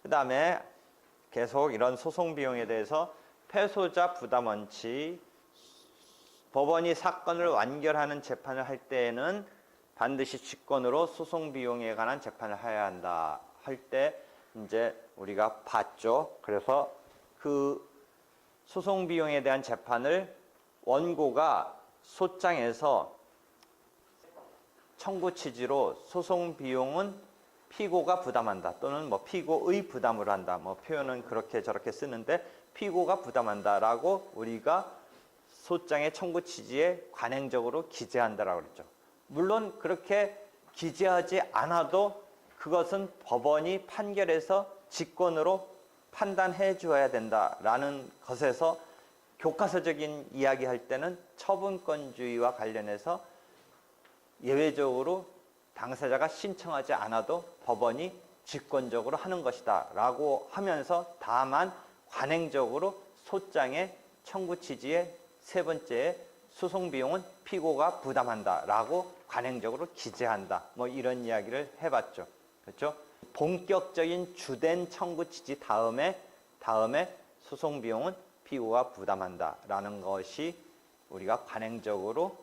그 다음에 계속 이런 소송 비용에 대해서 패소자 부담 원칙, 법원이 사건을 완결하는 재판을 할 때에는 반드시 직권으로 소송 비용에 관한 재판을 해야 한다 할 때 이제 우리가 봤죠. 그래서 그 소송 비용에 대한 재판을 원고가 소장에서 청구 취지로 소송 비용은 피고가 부담한다 또는 뭐 피고의 부담으로 한다, 뭐 표현은 그렇게 저렇게 쓰는데 피고가 부담한다라고 우리가 소장의 청구 취지에 관행적으로 기재한다라고 그랬죠. 물론 그렇게 기재하지 않아도 그것은 법원이 판결해서 직권으로 판단해 주어야 된다라는 것에서 교과서적인 이야기할 때는 처분권주의와 관련해서 예외적으로 당사자가 신청하지 않아도 법원이 직권적으로 하는 것이다 라고 하면서 다만 관행적으로 소장의 청구 취지의 세 번째에 소송 비용은 피고가 부담한다 라고 관행적으로 기재한다, 뭐 이런 이야기를 해봤죠. 그렇죠? 본격적인 주된 청구 취지 다음에 소송 비용은 피고가 부담한다 라는 것이 우리가 관행적으로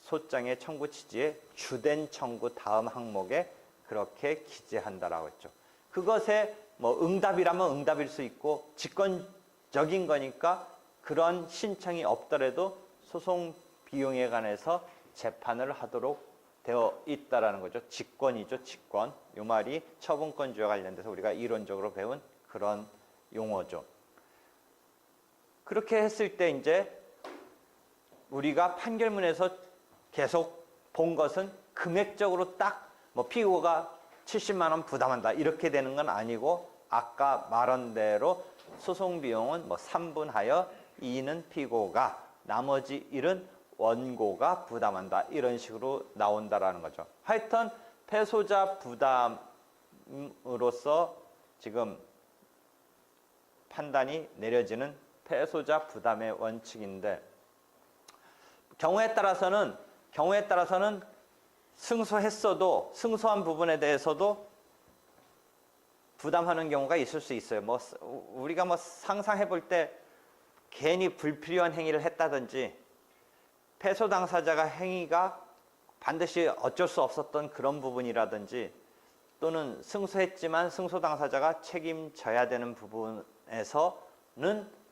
소장의 청구 취지의 주된 청구 다음 항목에 그렇게 기재한다라고 했죠. 그것에 뭐 응답이라면 응답일 수 있고 직권적인 거니까 그런 신청이 없더라도 소송 비용에 관해서 재판을 하도록 되어 있다라는 거죠. 직권이죠, 직권. 이 말이 처분권주의와 관련돼서 우리가 이론적으로 배운 그런 용어죠. 그렇게 했을 때 이제 우리가 판결문에서 계속 본 것은 금액적으로 딱 뭐 피고가 70만 원 부담한다 이렇게 되는 건 아니고 아까 말한 대로 소송 비용은 뭐 3분하여 2는 피고가 나머지 1은 원고가 부담한다 이런 식으로 나온다라는 거죠. 하여튼 패소자 부담으로서 지금 판단이 내려지는 패소자 부담의 원칙인데 경우에 따라서는 승소했어도 승소한 부분에 대해서도 부담하는 경우가 있을 수 있어요. 뭐 우리가 뭐 상상해 볼 때 괜히 불필요한 행위를 했다든지 패소 당사자가 행위가 반드시 어쩔 수 없었던 그런 부분이라든지 또는 승소했지만 승소 당사자가 책임져야 되는 부분에서는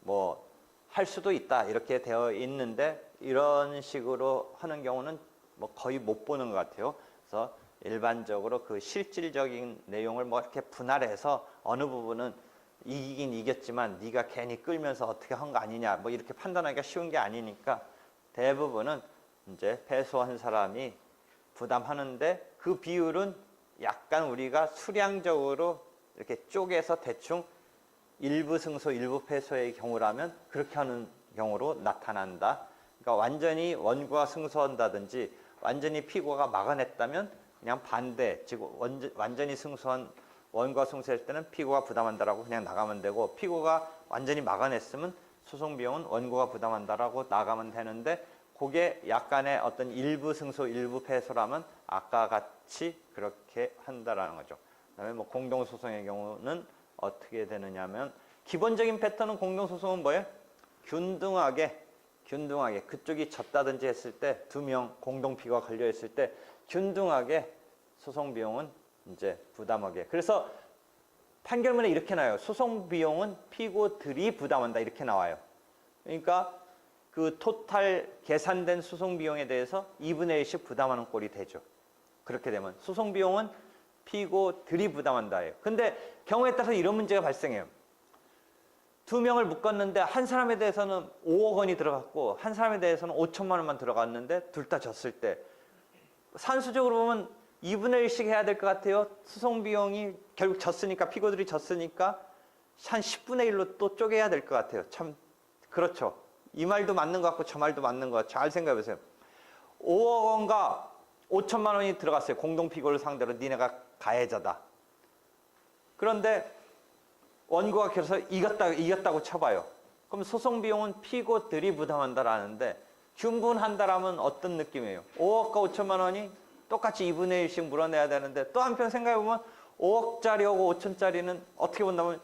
뭐 할 수도 있다 이렇게 되어 있는데 이런 식으로 하는 경우는 뭐 거의 못 보는 것 같아요. 그래서 일반적으로 그 실질적인 내용을 뭐 이렇게 분할해서 어느 부분은 이기긴 이겼지만 네가 괜히 끌면서 어떻게 한 거 아니냐 뭐 이렇게 판단하기가 쉬운 게 아니니까 대부분은 이제 패소한 사람이 부담하는데 그 비율은 약간 우리가 수량적으로 이렇게 쪼개서 대충 일부 승소, 일부 패소의 경우라면 그렇게 하는 경우로 나타난다. 그러니까 완전히 원고가 승소한다든지 완전히 피고가 막아냈다면 그냥 반대, 즉 완전히 승소한 원고가 승소할 때는 피고가 부담한다라고 그냥 나가면 되고 피고가 완전히 막아냈으면 소송 비용은 원고가 부담한다라고 나가면 되는데 그게 약간의 어떤 일부 승소, 일부 패소라면 아까 같이 그렇게 한다라는 거죠. 그다음에 뭐 공동소송의 경우는 어떻게 되느냐면 기본적인 패턴은 공동소송은 뭐예요? 균등하게 그쪽이 졌다든지 했을 때 두 명 공동피고가 걸려 있을 때 균등하게 소송 비용은 이제 부담하게. 그래서 판결문에 이렇게 나와요. 소송 비용은 피고들이 부담한다 이렇게 나와요. 그러니까 그 토탈 계산된 소송 비용에 대해서 2분의 1씩 부담하는 꼴이 되죠. 그렇게 되면 소송 비용은 피고들이 부담한다예요. 근데 경우에 따라서 이런 문제가 발생해요. 두 명을 묶었는데 한 사람에 대해서는 5억 원이 들어갔고 한 사람에 대해서는 5천만 원만 들어갔는데 둘 다 졌을 때 산수적으로 보면 2분의 1씩 해야 될 것 같아요. 소송 비용이 결국 졌으니까 피고들이 졌으니까 한 10분의 1로 또 쪼개야 될 것 같아요. 참 그렇죠. 이 말도 맞는 것 같고 저 말도 맞는 것 같고 잘 생각해 보세요. 5억 원과 5천만 원이 들어갔어요. 공동피고를 상대로 니네가 가해자다. 그런데 원고가 그래서 이겼다고 쳐봐요. 그럼 소송 비용은 피고들이 부담한다라는데 균분한다라면 어떤 느낌이에요? 5억과 5천만 원이 똑같이 2분의 1씩 물어내야 되는데 또 한편 생각해보면 5억짜리하고 5천짜리는 어떻게 본다면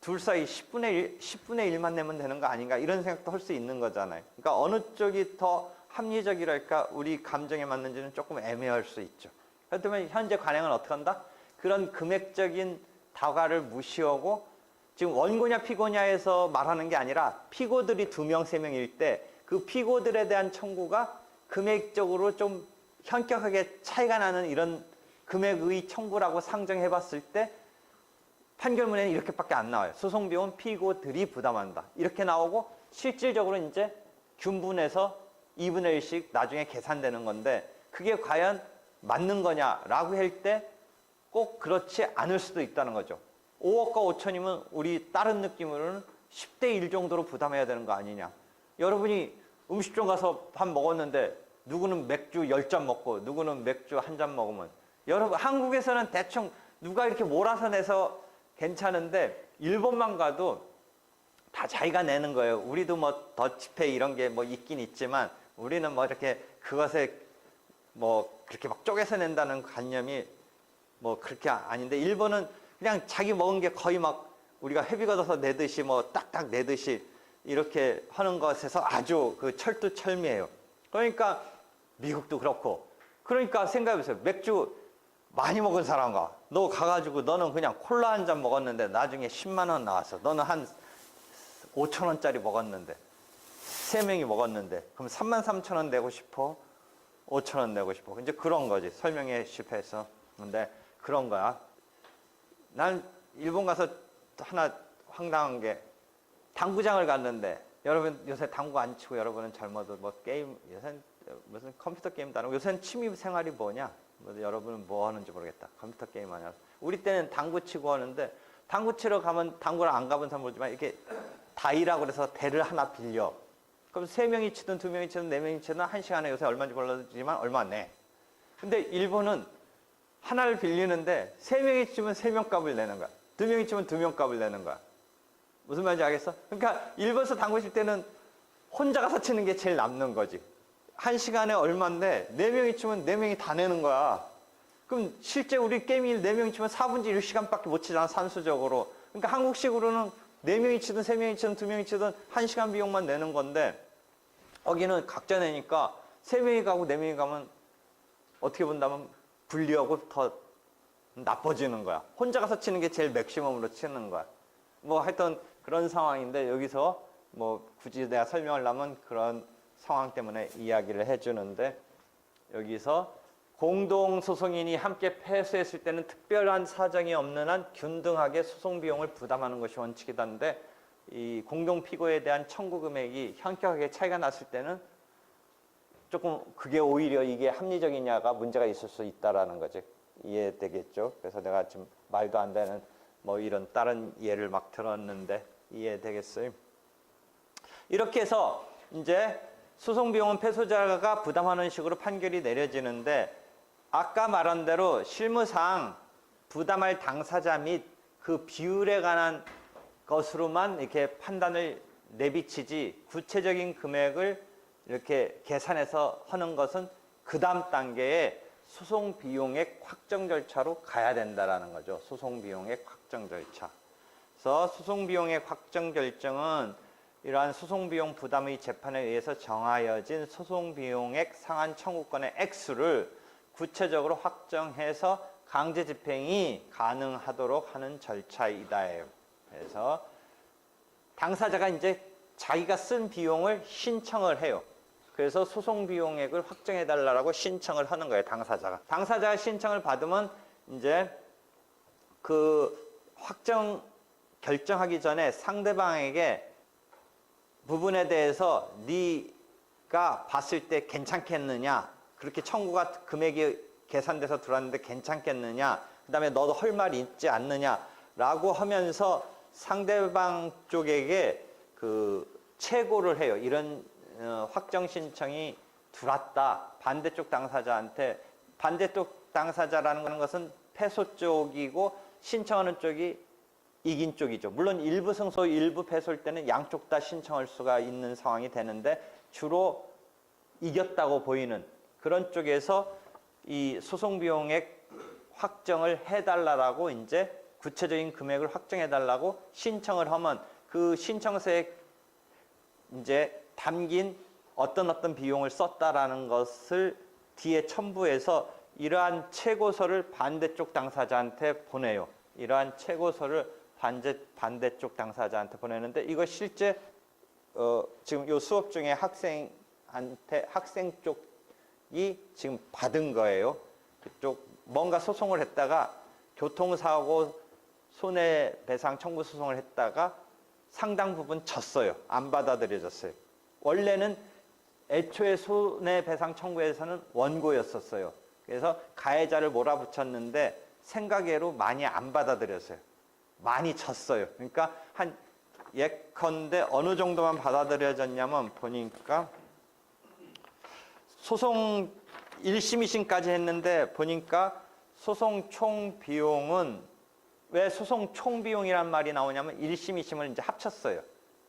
둘 사이 10분의 1만 내면 되는 거 아닌가 이런 생각도 할 수 있는 거잖아요. 그러니까 어느 쪽이 더 합리적이랄까 우리 감정에 맞는지는 조금 애매할 수 있죠. 그렇다면 현재 관행은 어떻게 한다? 그런 금액적인 다과를 무시하고 지금 원고냐 피고냐에서 말하는 게 아니라 피고들이 2명, 3명일 때 그 피고들에 대한 청구가 금액적으로 좀 현격하게 차이가 나는 이런 금액의 청구라고 상정해 봤을 때 판결문에는 이렇게밖에 안 나와요. 소송비용은 피고들이 부담한다. 이렇게 나오고 실질적으로 이제 균분해서 2분의 1씩 나중에 계산되는 건데 그게 과연 맞는 거냐라고 할 때 꼭 그렇지 않을 수도 있다는 거죠. 5억과 5천이면 우리 다른 느낌으로는 10대 1 정도로 부담해야 되는 거 아니냐. 여러분이 음식점 가서 밥 먹었는데 누구는 맥주 10잔 먹고 누구는 맥주 1잔 먹으면 여러분 한국에서는 대충 누가 이렇게 몰아서 내서 괜찮은데 일본만 가도 다 자기가 내는 거예요. 우리도 뭐 더치페이 이런 게 뭐 있긴 있지만 우리는 뭐 이렇게 그것에 뭐 그렇게 막 쪼개서 낸다는 관념이 뭐 그렇게 아닌데 일본은 그냥 자기 먹은 게 거의 막 우리가 회비 걷어서 내듯이 뭐 딱딱 내듯이 이렇게 하는 것에서 아주 그 철두철미해요. 그러니까 미국도 그렇고 그러니까 생각해보세요. 맥주 많이 먹은 사람과 너 가가지고 너는 그냥 콜라 한 잔 먹었는데 나중에 10만 원 나왔어. 너는 한 5천 원짜리 먹었는데 3명이 먹었는데 그럼 3만 3천 원 내고 싶어? 5천 원 내고 싶어? 이제 그런 거지. 설명에 실패해서. 근데 그런 거야. 난 일본 가서 하나 황당한 게 당구장을 갔는데 여러분 요새 당구 안 치고 여러분은 젊어도 뭐 게임 요새 무슨 컴퓨터 게임도 안 하고 요새는 취미 생활이 뭐냐? 여러분은 뭐 하는지 모르겠다. 컴퓨터 게임 하냐? 우리 때는 당구 치고 하는데 당구 치러 가면 당구를 안 가본 사람 모르지만 이렇게 다이라고 그래서 대를 하나 빌려. 그럼 3명이 치든 2명이 치든 4명이 치든 1시간에 요새 얼마인지 몰라지만 얼마 안 내. 근데 일본은 하나를 빌리는데 3명이 치면 3명 값을 내는 거야. 2명이 치면 2명 값을 내는 거야. 무슨 말인지 알겠어? 그러니까 일본에서 당구 칠 때는 혼자 가서 치는 게 제일 남는 거지. 1시간에 얼마인데 4명이 치면 4명이 다 내는 거야. 그럼 실제 우리 게임이 4명이 치면 4분의 1시간밖에 못 치잖아, 산수적으로. 그러니까 한국식으로는 4명이 치든 3명이 치든 2명이 치든 1시간 비용만 내는 건데 거기는 각자 내니까 3명이 가고 4명이 가면 어떻게 본다면 불리하고 더 나빠지는 거야. 혼자 가서 치는 게 제일 맥시멈으로 치는 거야. 뭐 하여튼 그런 상황인데 여기서 뭐 굳이 내가 설명하려면 그런 상황 때문에 이야기를 해주는데 여기서 공동소송인이 함께 패소했을 때는 특별한 사정이 없는 한 균등하게 소송 비용을 부담하는 것이 원칙이다는데 이 공동피고에 대한 청구 금액이 현격하게 차이가 났을 때는 조금 그게 오히려 이게 합리적이냐가 문제가 있을 수 있다라는 거지. 이해되겠죠? 그래서 내가 지금 말도 안 되는 뭐 이런 다른 예를 막 들었는데 이해되겠어요? 이렇게 해서 이제 소송 비용은 패소자가 부담하는 식으로 판결이 내려지는데 아까 말한 대로 실무상 부담할 당사자 및 그 비율에 관한 것으로만 이렇게 판단을 내비치지 구체적인 금액을 이렇게 계산해서 하는 것은 그 다음 단계에 소송 비용액 확정 절차로 가야 된다라는 거죠. 소송 비용액 확정 절차. 그래서 소송 비용액 확정 결정은 이러한 소송 비용 부담의 재판에 의해서 정하여진 소송 비용액 상한 청구권의 액수를 구체적으로 확정해서 강제 집행이 가능하도록 하는 절차이다예요. 그래서 당사자가 이제 자기가 쓴 비용을 신청을 해요. 그래서 소송 비용액을 확정해 달라고 신청을 하는 거예요, 당사자가. 당사자가 신청을 받으면 이제 그 확정 결정하기 전에 상대방에게 부분에 대해서 네가 봤을 때 괜찮겠느냐, 그렇게 청구가 금액이 계산돼서 들어왔는데 괜찮겠느냐, 그 다음에 너도 할 말이 있지 않느냐라고 하면서 상대방 쪽에게 그 che고를 해요. 이런 확정 신청이 들어왔다. 반대쪽 당사자한테. 반대쪽 당사자라는 것은 패소 쪽이고 신청하는 쪽이 이긴 쪽이죠. 물론 일부 승소, 일부 패소일 때는 양쪽 다 신청할 수가 있는 상황이 되는데 주로 이겼다고 보이는 그런 쪽에서 이 소송 비용액 확정을 해달라고 이제 구체적인 금액을 확정해달라고 신청을 하면 그 신청서에 이제 담긴 어떤 비용을 썼다라는 것을 뒤에 첨부해서 이러한 최고서를 반대쪽 당사자한테 보내요. 이러한 최고서를 반대쪽 당사자한테 보내는데 이거 실제 지금 요 수업 중에 학생 쪽이 지금 받은 거예요. 그쪽 뭔가 소송을 했다가 교통사고 손해배상 청구 소송을 했다가 상당 부분 졌어요. 안 받아들여졌어요. 원래는 애초에 손해배상 청구에서는 원고였었어요. 그래서 가해자를 몰아붙였는데 생각외로 많이 안 받아들였어요. 많이 졌어요. 그러니까 한 예컨대 어느 정도만 받아들여졌냐면 보니까 소송 1심, 2심까지 했는데 보니까 소송 총 비용은 왜 소송 총 비용이란 말이 나오냐면 1심, 2심을 이제 합쳤어요.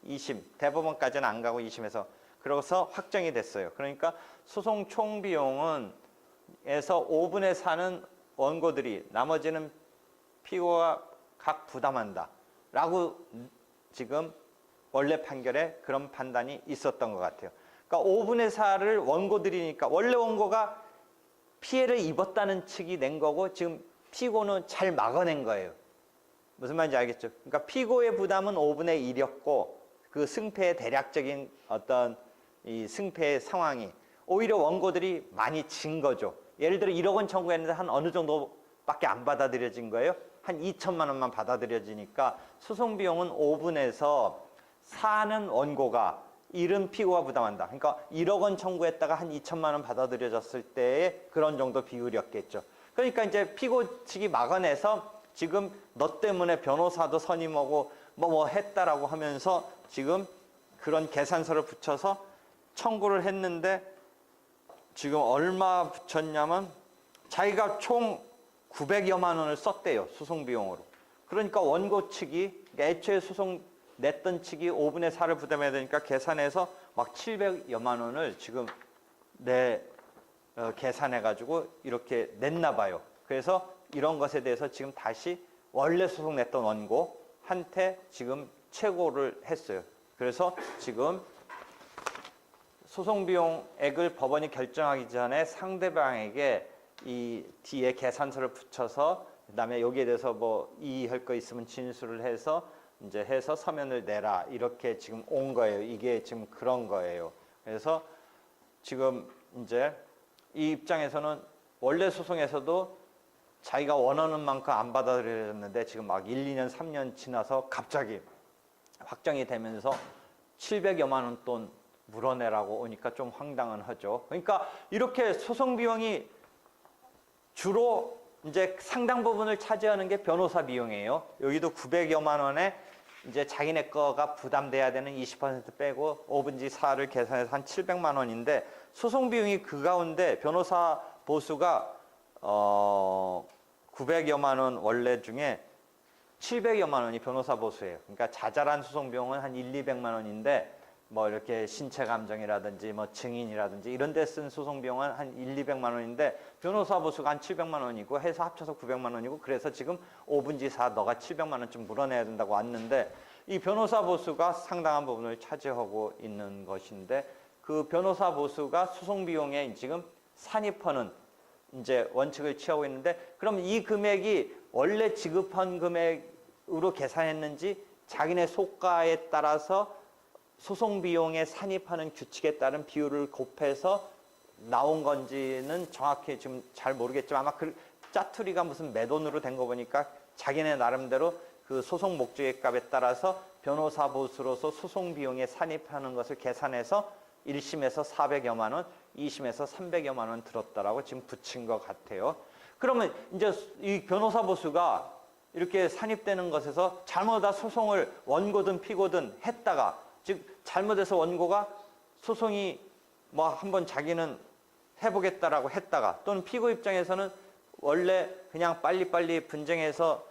2심, 대법원까지는 안 가고 2심에서 그래서 확정이 됐어요. 그러니까 소송 총 비용은 에서 5분의 4는 원고들이 나머지는 피고가 각 부담한다 라고 지금 원래 판결에 그런 판단이 있었던 것 같아요. 그러니까 5분의 4를 원고들이니까 원래 원고가 피해를 입었다는 측이 낸 거고 지금 피고는 잘 막아낸 거예요. 무슨 말인지 알겠죠? 그러니까 피고의 부담은 5분의 1이었고 그 승패의 대략적인 어떤 이 승패의 상황이 오히려 원고들이 많이 진 거죠. 예를 들어 1억 원 청구했는데 한 어느 정도밖에 안 받아들여진 거예요? 한 2천만 원만 받아들여지니까 소송 비용은 5분에서 4는 원고가 1은 피고가 부담한다. 그러니까 1억 원 청구했다가 한 2천만 원 받아들여졌을 때의 그런 정도 비율이었겠죠. 그러니까 이제 피고 측이 막아내서 지금 너 때문에 변호사도 선임하고 뭐 했다라고 하면서 지금 그런 계산서를 붙여서 청구를 했는데 지금 얼마 붙였냐면 자기가 총 900여만 원을 썼대요. 소송 비용으로. 그러니까 원고 측이 애초에 소송 냈던 측이 5분의 4를 부담해야 되니까 계산해서 막 700여만 원을 지금 계산해가지고 이렇게 냈나 봐요. 그래서 이런 것에 대해서 지금 다시 원래 소송 냈던 원고한테 지금 최고를 했어요. 그래서 지금 소송 비용액을 법원이 결정하기 전에 상대방에게 이 뒤에 계산서를 붙여서 그다음에 여기에 대해서 뭐 이의할 거 있으면 진술을 해서 이제 해서 서면을 내라 이렇게 지금 온 거예요. 이게 지금 그런 거예요. 그래서 지금 이제 이 입장에서는 원래 소송에서도 자기가 원하는 만큼 안 받아들여졌는데 지금 막 1, 2년, 3년 지나서 갑자기 확정이 되면서 700여만 원 돈 물어내라고 오니까 좀 황당은 하죠. 그러니까 이렇게 소송 비용이 주로 이제 상당 부분을 차지하는 게 변호사 비용이에요. 여기도 900여만 원에 이제 자기네 거가 부담돼야 되는 20% 빼고 5분의 4를 계산해서 한 700만 원인데 소송 비용이 그 가운데 변호사 보수가 900여만 원 원래 중에 700여만 원이 변호사 보수예요. 그러니까 자잘한 소송 비용은 한 1, 200만 원인데 뭐 이렇게 신체 감정이라든지 뭐 증인이라든지 이런 데 쓴 소송 비용은 한 1, 200만 원인데 변호사 보수가 한 700만 원이고 해서 합쳐서 900만 원이고 그래서 지금 5분의 4 너가 700만 원 좀 물어내야 된다고 왔는데 이 변호사 보수가 상당한 부분을 차지하고 있는 것인데 그 변호사 보수가 소송 비용에 지금 산입하는 이제 원칙을 취하고 있는데 그럼 이 금액이 원래 지급한 금액으로 계산했는지 자기네 속가에 따라서 소송 비용에 산입하는 규칙에 따른 비율을 곱해서 나온 건지는 정확히 지금 잘 모르겠지만 아마 그 짜투리가 무슨 매돈으로 된 거 보니까 자기네 나름대로 그 소송 목적의 값에 따라서 변호사 보수로서 소송 비용에 산입하는 것을 계산해서 1심에서 400여만 원, 2심에서 300여만 원 들었다라고 지금 붙인 것 같아요. 그러면 이제 이 변호사 보수가 이렇게 산입되는 것에서 잘못하다 소송을 원고든 피고든 했다가 즉 잘못해서 원고가 소송이 뭐 한번 자기는 해보겠다라고 했다가 또는 피고 입장에서는 원래 그냥 빨리빨리 분쟁해서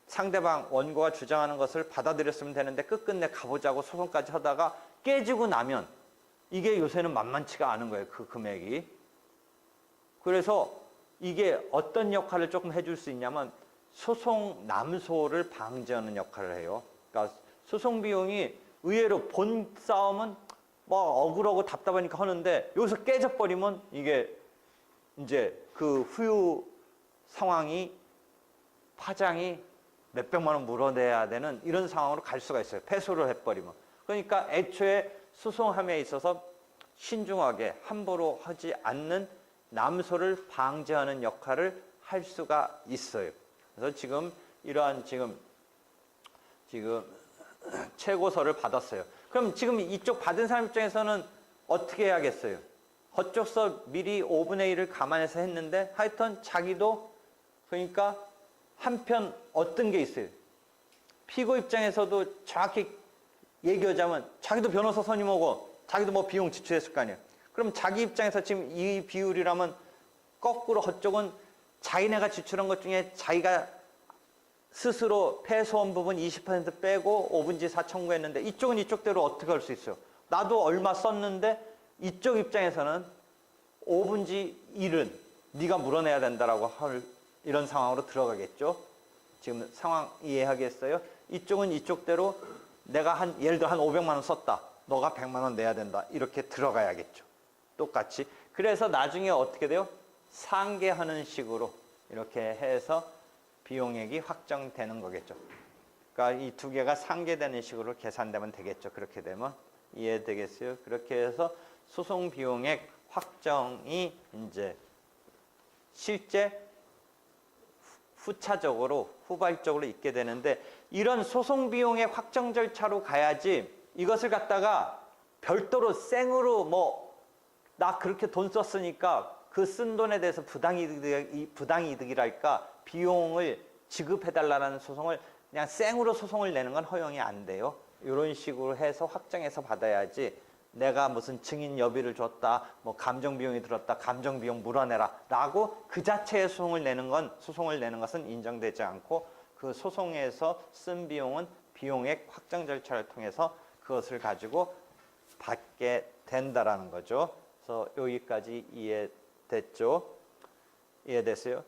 상대방 원고가 주장하는 것을 받아들였으면 되는데 끝끝내 가보자고 소송까지 하다가 깨지고 나면 이게 요새는 만만치가 않은 거예요. 그 금액이. 그래서 이게 어떤 역할을 조금 해줄 수 있냐면 소송 남소를 방지하는 역할을 해요. 그러니까 소송 비용이 의외로 본 싸움은 뭐 억울하고 답답하니까 하는데 여기서 깨져버리면 이게 이제 그 후유 상황이 파장이 몇백만 원 물어내야 되는 이런 상황으로 갈 수가 있어요. 패소를 해버리면. 그러니까 애초에 소송함에 있어서 신중하게 함부로 하지 않는 남소를 방지하는 역할을 할 수가 있어요. 그래서 지금 이러한 지금 최고서를 받았어요. 그럼 지금 이쪽 받은 사람 입장에서는 어떻게 해야겠어요? 그쪽서 미리 5분의 1을 감안해서 했는데 하여튼 자기도 그러니까 한편 어떤 게 있어요? 피고 입장에서도 정확히 얘기하자면 자기도 변호사 선임하고 자기도 뭐 비용 지출했을 거 아니에요. 그럼 자기 입장에서 지금 이 비율이라면 거꾸로 그쪽은 자기네가 지출한 것 중에 자기가 스스로 패소한 부분 20% 빼고 5분지사 청구했는데 이쪽은 이쪽대로 어떻게 할 수 있어요? 나도 얼마 썼는데 이쪽 입장에서는 5분지 1은 네가 물어내야 된다라고 할 이런 상황으로 들어가겠죠. 지금 상황 이해하겠어요? 이쪽은 이쪽대로 내가 예를 들어 한 500만 원 썼다. 너가 100만 원 내야 된다. 이렇게 들어가야겠죠. 똑같이. 그래서 나중에 어떻게 돼요? 상계하는 식으로 이렇게 해서 비용액이 확정되는 거겠죠. 그러니까 이 두 개가 상계되는 식으로 계산되면 되겠죠. 그렇게 되면 이해되겠어요? 그렇게 해서 소송 비용액 확정이 이제 실제 후차적으로 후발적으로 있게 되는데 이런 소송 비용의 확정 절차로 가야지 이것을 갖다가 별도로 생으로 뭐 나 그렇게 돈 썼으니까 그 쓴 돈에 대해서 부당이득이랄까 비용을 지급해달라는 소송을 그냥 생으로 소송을 내는 건 허용이 안 돼요. 이런 식으로 해서 확정해서 받아야지 내가 무슨 증인 여비를 줬다, 뭐 감정비용이 들었다, 감정비용 물어내라 라고 그 자체의 소송을 내는 것은 인정되지 않고 그 소송에서 쓴 비용은 비용액 확정 절차를 통해서 그것을 가지고 받게 된다라는 거죠. 그래서 여기까지 이해됐죠? 이해됐어요?